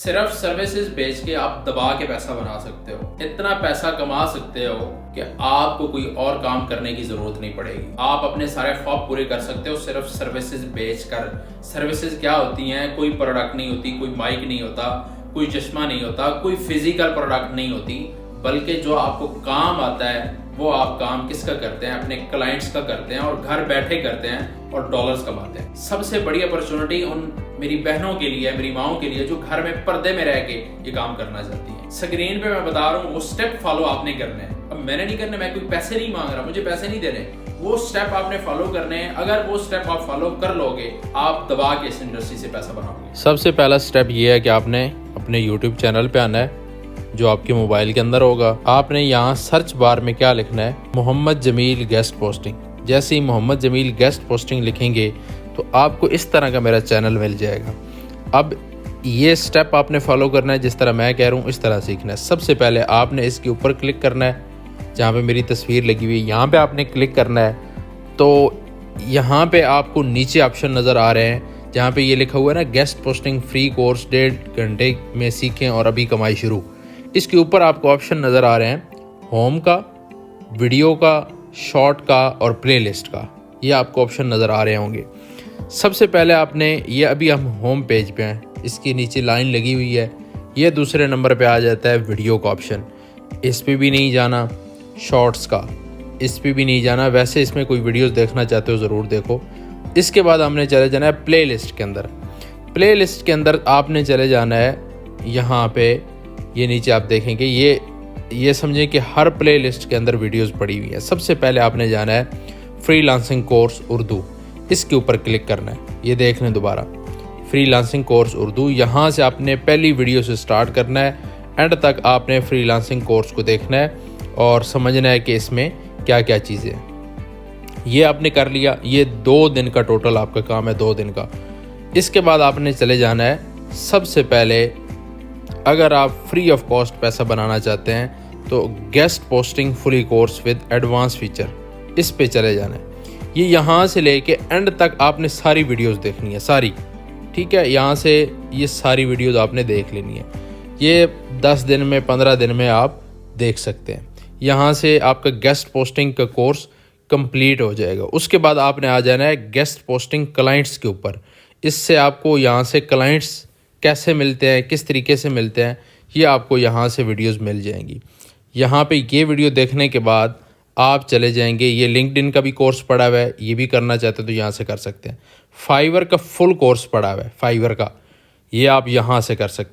सिर्फ सर्विसेज बेच के आप दबा के पैसा बना सकते हो, इतना पैसा कमा सकते हो कि आपको कोई और काम करने की जरूरत नहीं पड़ेगी। आप अपने सारे ख्वाब पूरे कर सकते हो सिर्फ सर्विसेज बेच कर। सर्विसेज क्या होती हैं? कोई प्रोडक्ट नहीं होती, कोई माइक नहीं होता, कोई चश्मा नहीं होता, कोई फिजिकल प्रोडक्ट नहीं होती, बल्कि जो आपको काम आता है वो आप काम किसका करते हैं? अपने क्लाइंट्स का करते हैं और घर बैठे करते हैं और डॉलर्स कमाते हैं। सबसे बड़ी अपॉर्चुनिटी उन मेरी बहनों के लिए, मेरी माओ के लिए जो घर में पर्दे में रह के ये काम करना चाहती हैं। स्क्रीन पे मैं बता रहा हूँ, वो स्टेप फॉलो आपने करने हैं। अब मैंने नहीं करने, मैं कोई पैसे नहीं मांग रहा, मुझे पैसे नहीं देने, वो स्टेप आपने फॉलो करने हैं। अगर वो स्टेप आप फॉलो कर लोगे, आप दबा के इस इंडस्ट्री से पैसा बनाओगे। सबसे पहला स्टेप ये है कि आपने अपने यूट्यूब चैनल पे आना है, जो आपके मोबाइल के अंदर होगा। आपने यहाँ सर्च बार में क्या लिखना है? Mohammad Jamil guest posting. जैसे ही मोहम्मद जमील गेस्ट पोस्टिंग लिखेंगे तो आपको इस तरह का मेरा चैनल मिल जाएगा। अब ये स्टेप आपने फॉलो करना है, जिस तरह मैं कह रहा हूँ इस तरह सीखना है। सबसे पहले आपने इसके ऊपर क्लिक करना है, जहाँ पे मेरी तस्वीर लगी हुई है, यहाँ पे आपने क्लिक करना है। तो यहाँ पे आपको नीचे ऑप्शन नज़र आ रहे हैं, जहाँ पे ये लिखा हुआ है ना, गेस्ट पोस्टिंग फ्री कोर्स 1.5 घंटे में सीखें और अभी कमाई शुरू। इसके ऊपर आपको ऑप्शन नज़र आ रहे हैं होम का, वीडियो का, शॉर्ट का और प्लेलिस्ट का। ये आपको ऑप्शन नज़र आ रहे होंगे। सबसे पहले आपने ये, अभी हम होम पेज पे हैं, इसके नीचे लाइन लगी हुई है, ये दूसरे नंबर पे आ जाता है वीडियो का ऑप्शन। इस पे भी नहीं जाना, शॉर्ट्स का इस पे भी नहीं जाना। वैसे इसमें कोई वीडियोस देखना चाहते हो ज़रूर देखो। इसके बाद हमने चले जाना है प्लेलिस्ट के अंदर। प्लेलिस्ट के अंदर आपने चले जाना है, यहाँ पे ये नीचे आप देखेंगे, ये समझें कि हर प्लेलिस्ट के अंदर वीडियोस पड़ी हुई हैं। सबसे पहले आपने जाना है फ्रीलांसिंग कोर्स उर्दू, इसके ऊपर क्लिक करना है। ये देख लें दोबारा, फ्रीलांसिंग कोर्स उर्दू। यहाँ से आपने पहली वीडियो से स्टार्ट करना है, एंड तक आपने फ्रीलांसिंग कोर्स को देखना है और समझना है कि इसमें क्या क्या चीज़ें हैं। ये आपने कर लिया। ये 2 दिन का टोटल आपका काम है, 2 दिन का। इसके बाद आपने चले जाना है, सबसे पहले अगर आप फ्री ऑफ कॉस्ट पैसा बनाना चाहते हैं तो guest posting free course with advance feature, इस पे चले जाना है। ये यहाँ से लेके एंड तक आपने सारी वीडियोस देखनी है, सारी, ठीक है। यहाँ से ये सारी वीडियोस आपने देख लेनी है। ये 10 दिन में, 15 दिन में आप देख सकते हैं। यहाँ से आपका गेस्ट पोस्टिंग का कोर्स कंप्लीट हो जाएगा। उसके बाद आपने आ जाना है गेस्ट पोस्टिंग क्लाइंट्स के ऊपर। इससे आपको यहाँ से क्लाइंट्स कैसे मिलते हैं, किस तरीके से मिलते हैं, ये आपको यहाँ से वीडियोस मिल जाएंगी। यहाँ पे ये वीडियो देखने के बाद आप चले जाएंगे, ये लिंक्डइन का भी कोर्स पड़ा हुआ है, ये भी करना चाहते हो तो यहाँ से कर सकते हैं। फाइवर का फुल कोर्स पड़ा हुआ है, फाइवर का, ये आप यहाँ से कर सकते हैं।